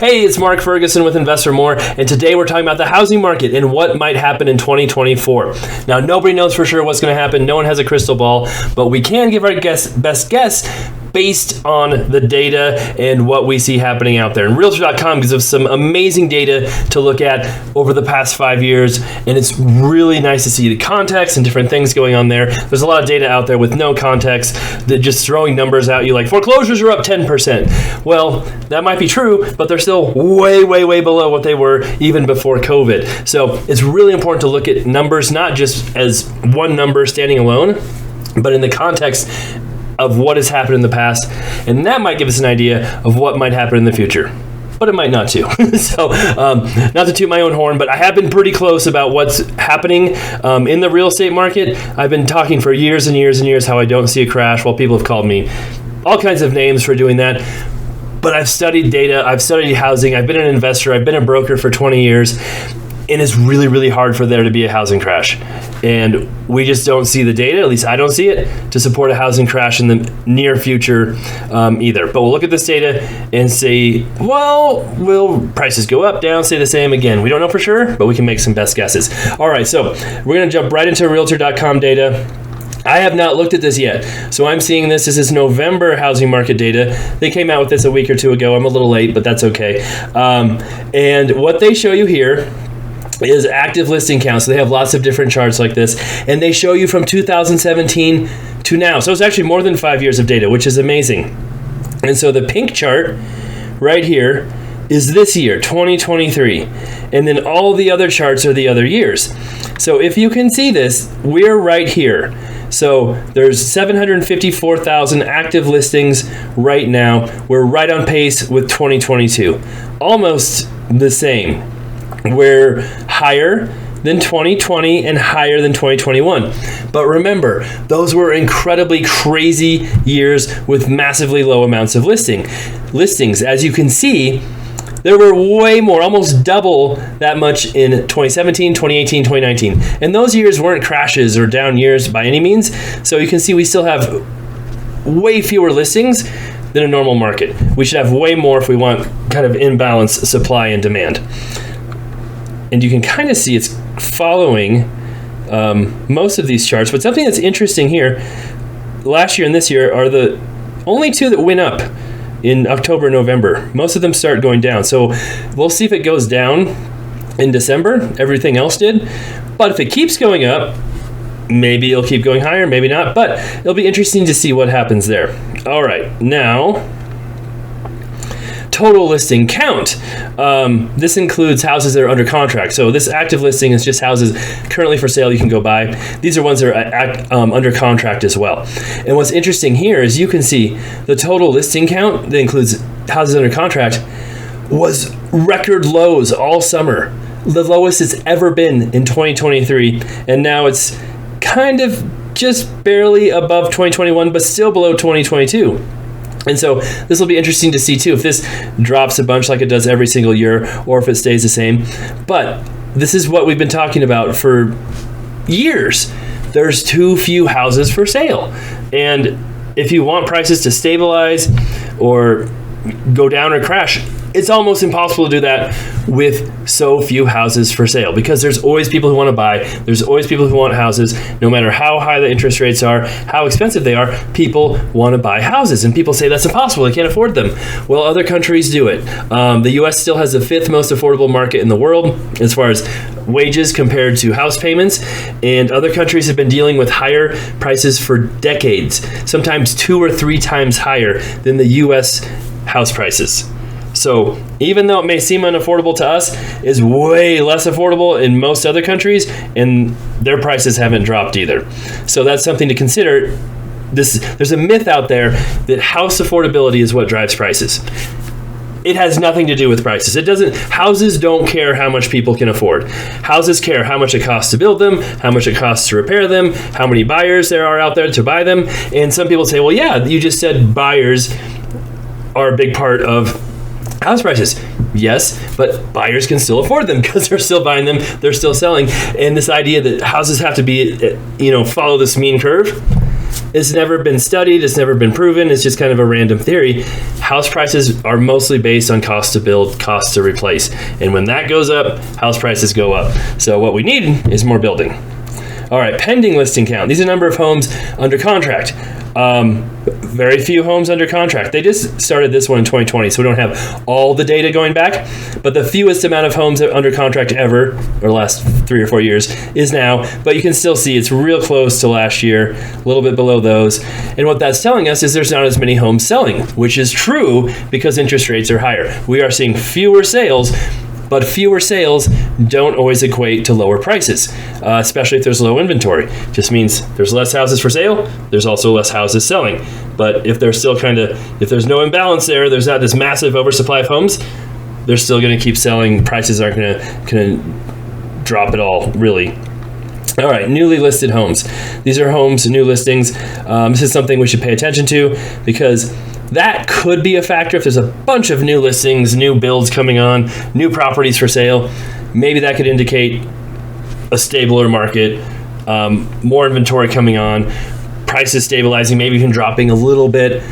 Hey, it's Mark Ferguson with Investor More, and today we're talking about the housing market and what might happen in 2024. Now, nobody knows for sure what's going to happen. No one has a crystal ball, but we can give our best guess based on the data and what we see happening out there. And Realtor.com gives us some amazing data to look at over the past 5 years, and it's really nice to see the context and different things going on there. There's a lot of data out there with no context that just throwing numbers at you like foreclosures are up 10%. Well, that might be true, but they're still way below what they were even before COVID. So it's really important to look at numbers not just as one number standing alone, but in the context of what has happened in the past, and that might give us an idea of what might happen in the future. But it might not too. So, not to toot my own horn, but I have been pretty close about what's happening in the real estate market. I've been talking for years and years how I don't see a crash, while people have called me all kinds of names for doing that. But I've studied data, I've studied housing, I've been an investor, I've been a broker for 20 years, and it's really hard for there to be a housing crash. And we just don't see the data, at least I don't see it, to support a housing crash in the near future either. But we'll look at this data and say, well, will prices go up, down, stay the same? Again, we don't know for sure, but we can make some best guesses. All right, so we're going to jump right into Realtor.com data. I have not looked at this yet, so I'm seeing this is November housing market data. They came out with this a week or two ago. I'm a little late, but that's okay. And what they show you here is active listing count. So they have lots of different charts like this, and they show you from 2017 to now. So it's actually more than 5 years of data, which is amazing. And so the pink chart right here is this year, 2023. And then all the other charts are the other years. So if you can see this, we're right here. So there's 754,000 active listings right now. We're right on pace with 2022. Almost the same. We're higher than 2020 and higher than 2021. But remember, those were incredibly crazy years with massively low amounts of listings. As you can see, there were way more, almost double that much in 2017, 2018, 2019. And those years weren't crashes or down years by any means. So you can see we still have way fewer listings than a normal market. We should have way more if we want kind of imbalanced supply and demand. And you can kind of see it's following most of these charts. But something that's interesting here, last year and this year are the only two that went up in October and November. Most of them start going down. So we'll see if it goes down in December. Everything else did. But if it keeps going up, maybe it'll keep going higher, maybe not. But it'll be interesting to see what happens there. All right, now total listing count. This includes houses that are under contract. So this active listing is just houses currently for sale you can go buy. These are ones that are under contract as well. And what's interesting here is you can see the total listing count that includes houses under contract was record lows all summer. The lowest it's ever been in 2023. And now it's kind of just barely above 2021, but still below 2022. And so this will be interesting to see too, if this drops a bunch like it does every single year, or if it stays the same. But this is what we've been talking about for years. There's too few houses for sale. And if you want prices to stabilize or go down or crash, it's almost impossible to do that with so few houses for sale, because there's always people who want to buy. There's always people who want houses. No matter how high the interest rates are, how expensive they are, people want to buy houses. And people say that's impossible. They can't afford them. Well, other countries do it. The U.S. still has the 5th most affordable market in the world as far as wages compared to house payments. And other countries have been dealing with higher prices for decades, sometimes 2 or 3 times higher than the U.S. house prices. So even though it may seem unaffordable to us, it's way less affordable in most other countries, and their prices haven't dropped either. So that's something to consider. There's a myth out there that house affordability is what drives prices. It has nothing to do with prices. Houses don't care how much people can afford. Houses care how much it costs to build them, how much it costs to repair them, how many buyers there are out there to buy them. And some people say, well, yeah, you just said buyers are a big part of house prices. Yes, but buyers can still afford them because they're still buying them, they're still selling. And this idea that houses have to be, follow this mean curve, It's never been studied. It's never been proven. It's just kind of a random theory. House prices are mostly based on cost to build, cost to replace. And when that goes up, house prices go up. So what we need is more building. All right, pending listing count. These are the number of homes under contract. Very few homes under contract. They just started this one in 2020, so we don't have all the data going back, but the fewest amount of homes under contract ever, or last 3 or 4 years, is now. But you can still see it's real close to last year, a little bit below those. And what that's telling us is there's not as many homes selling, which is true because interest rates are higher. We are seeing fewer sales, but fewer sales don't always equate to lower prices, especially if there's low inventory. Just means there's less houses for sale, there's also less houses selling. But if there's still if there's no imbalance there's not this massive oversupply of homes, they're still gonna keep selling. Prices aren't gonna drop at all, really. All right, newly listed homes. These are homes, new listings. This is something we should pay attention to because that could be a factor. If there's a bunch of new listings, new builds coming on, new properties for sale, maybe that could indicate a stabler market, more inventory coming on, prices stabilizing, maybe even dropping a little bit,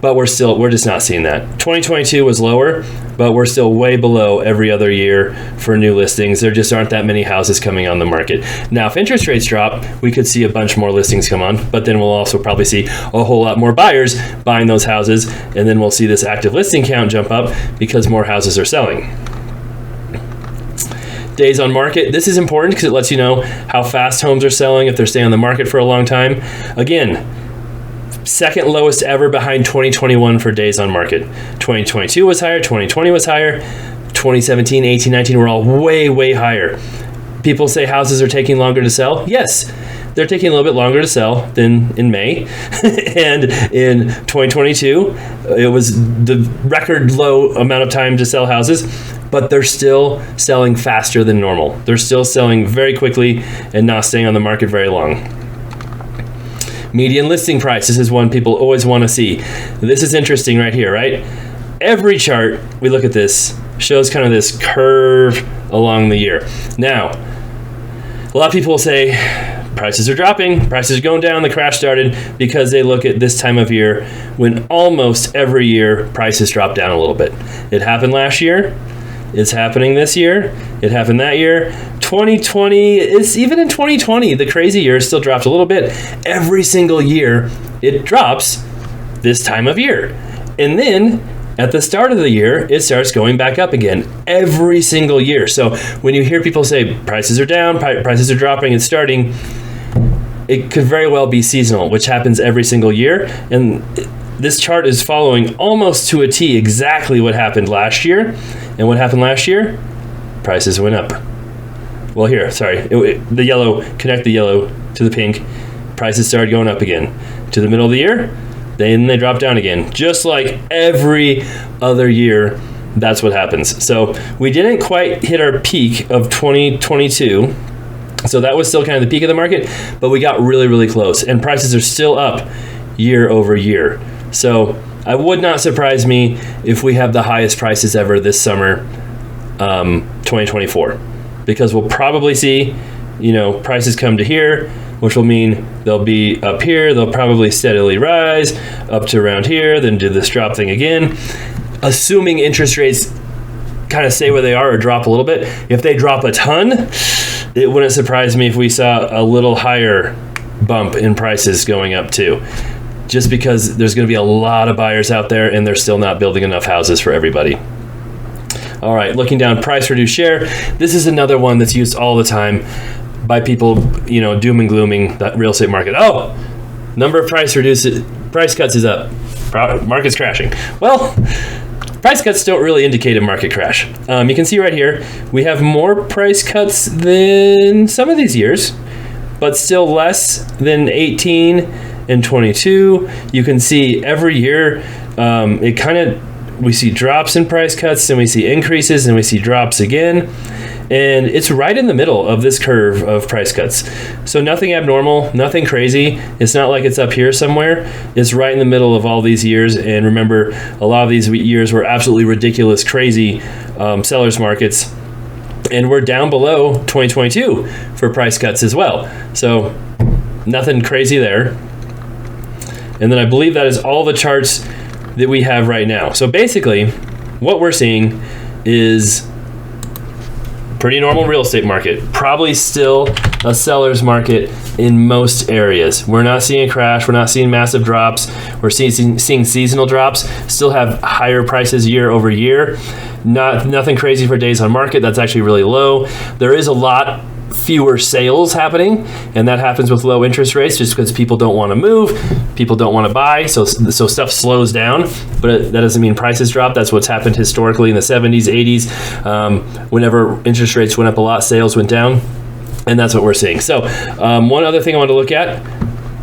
but we're just not seeing that. 2022 was lower, but we're still way below every other year for new listings. There just aren't that many houses coming on the market. Now, if interest rates drop, we could see a bunch more listings come on, but then we'll also probably see a whole lot more buyers buying those houses, and then we'll see this active listing count jump up because more houses are selling. Days on market. This is important because it lets you know how fast homes are selling if they're staying on the market for a long time. Again, second lowest ever behind 2021 for days on market. 2022 was higher, 2020 was higher, 2017, 18, 19 were all way, way higher. People say houses are taking longer to sell. Yes, they're taking a little bit longer to sell than in May. And in 2022, it was the record low amount of time to sell houses, but they're still selling faster than normal. They're still selling very quickly and not staying on the market very long. Median listing price. This is one people always want to see. This is interesting right here, right? Every chart, we look at this, shows kind of this curve along the year. Now, a lot of people will say prices are dropping, prices are going down, the crash started because they look at this time of year when almost every year prices drop down a little bit. It happened last year. It's happening this year. It happened that year. 2020, even in 2020, the crazy year still dropped a little bit. Every single year, it drops this time of year. And then at the start of the year, it starts going back up again every single year. So when you hear people say prices are down, prices are dropping, it's starting, it could very well be seasonal, which happens every single year. And this chart is following almost to a T exactly what happened last year. And what happened last year? Prices went up. Well, here, sorry, the yellow, connect the yellow to the pink. Prices started going up again. To the middle of the year, then they drop down again. Just like every other year, that's what happens. So we didn't quite hit our peak of 2022. So that was still kind of the peak of the market, but we got really, really close. And prices are still up year over year. So I would not surprise me if we have the highest prices ever this summer, 2024, because we'll probably see, prices come to here, which will mean they'll be up here. They'll probably steadily rise up to around here, then do this drop thing again. Assuming interest rates kind of stay where they are or drop a little bit. If they drop a ton, it wouldn't surprise me if we saw a little higher bump in prices going up too. Just because there's going to be a lot of buyers out there and they're still not building enough houses for everybody. All right, looking down, price reduced share. This is another one that's used all the time by people, doom and glooming that real estate market. Oh, number of price cuts is up. Market's crashing. Well, price cuts don't really indicate a market crash. You can see right here, we have more price cuts than some of these years, but still less than 18 and 22. You can see every year, we see drops in price cuts, and we see increases, and we see drops again. And it's right in the middle of this curve of price cuts. So nothing abnormal, nothing crazy. It's not like it's up here somewhere. It's right in the middle of all these years. And remember, a lot of these years were absolutely ridiculous, crazy sellers markets. And we're down below 2022 for price cuts as well. So nothing crazy there. And then I believe that is all the charts that we have right now. So basically, what we're seeing is pretty normal real estate market. Probably still a seller's market in most areas. We're not seeing a crash. We're not seeing massive drops. We're seeing seasonal drops. Still have higher prices year over year. Nothing crazy for days on market. That's actually really low. There is a lot fewer sales happening, and that happens with low interest rates just because people don't want to move, people don't want to buy, so stuff slows down, but that doesn't mean prices drop. That's what's happened historically in the 70s, 80s. Whenever interest rates went up a lot, sales went down, and that's what we're seeing. So one other thing I want to look at,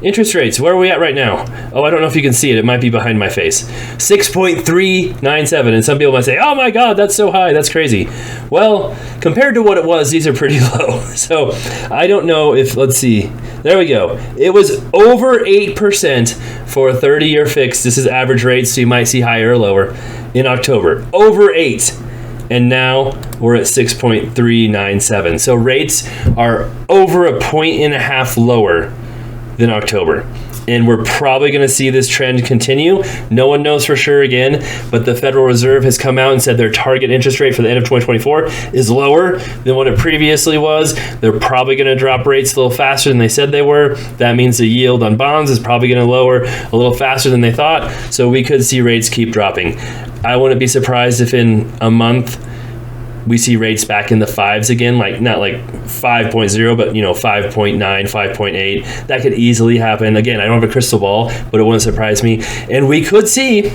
interest rates. Where are we at right now? Oh, I don't know if you can see it. It might be behind my face. 6.397. And some people might say, oh my God, that's so high. That's crazy. Well, compared to what it was, these are pretty low. So I don't know if, let's see. There we go. It was over 8% for a 30-year fix. This is average rates, so you might see higher or lower in October. Over 8. And now we're at 6.397. So rates are over 1.5 points lower than October. And we're probably going to see this trend continue. No one knows for sure again, but the Federal Reserve has come out and said their target interest rate for the end of 2024 is lower than what it previously was. They're probably going to drop rates a little faster than they said they were. That means the yield on bonds is probably going to lower a little faster than they thought. So we could see rates keep dropping. I wouldn't be surprised if in a month we see rates back in the fives again, like not like 5.0, but 5.9, 5.8. That could easily happen. Again, I don't have a crystal ball, but it wouldn't surprise me. And we could see,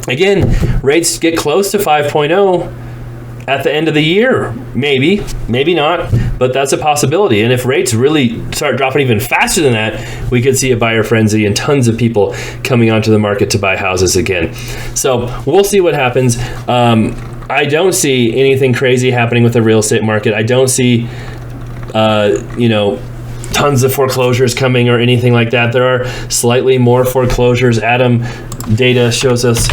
again, rates get close to 5.0 at the end of the year. Maybe not, but that's a possibility. And if rates really start dropping even faster than that, we could see a buyer frenzy and tons of people coming onto the market to buy houses again. So we'll see what happens. I don't see anything crazy happening with the real estate market. I don't see, tons of foreclosures coming or anything like that. There are slightly more foreclosures. Adam data shows us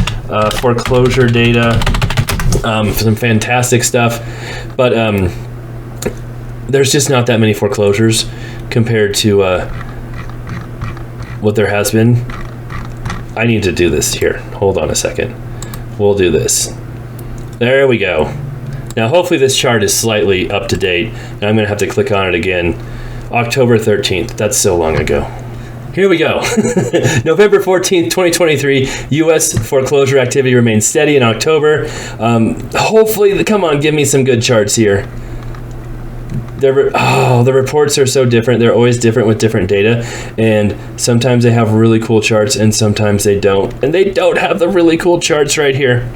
foreclosure data, some fantastic stuff, but there's just not that many foreclosures compared to what there has been. I need to do this here. Hold on a second. We'll do this. There we go. Now, hopefully this chart is slightly up to date, and I'm going to have to click on it again. October 13th. That's so long ago. Here we go. November 14th, 2023, U.S. foreclosure activity remains steady in October. Hopefully, come on, give me some good charts here. The reports are so different. They're always different with different data, and sometimes they have really cool charts, and sometimes they don't. And they don't have the really cool charts right here.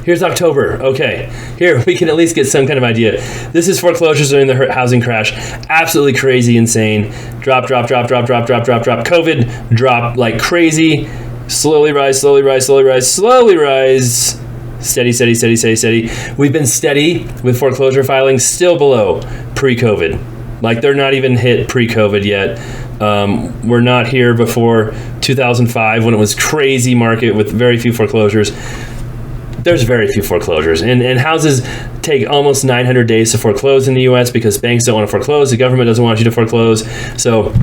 Here's October. Okay, here we can at least get some kind of idea. This is foreclosures during the housing crash. Absolutely crazy, insane. Drop. COVID drop like crazy. Slowly rise. Steady. We've been steady with foreclosure filings, still below pre-COVID. Like they're not even hit pre-COVID yet. We're not here before 2005 when it was crazy market with very few foreclosures. There's very few foreclosures, and houses take almost 900 days to foreclose in the U.S. because banks don't want to foreclose. The government doesn't want you to foreclose. So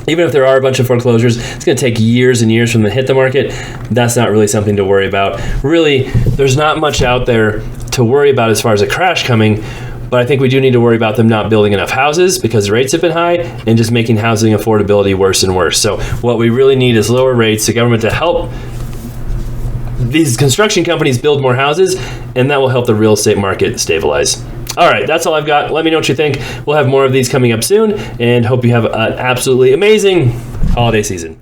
even if there are a bunch of foreclosures, it's going to take years and years from the hit the market. That's not really something to worry about. Really, there's not much out there to worry about as far as a crash coming. But I think we do need to worry about them not building enough houses because rates have been high and just making housing affordability worse and worse. So what we really need is lower rates, the government to help these construction companies build more houses, and that will help the real estate market stabilize. All right, that's all I've got. Let me know what you think. We'll have more of these coming up soon, and hope you have an absolutely amazing holiday season.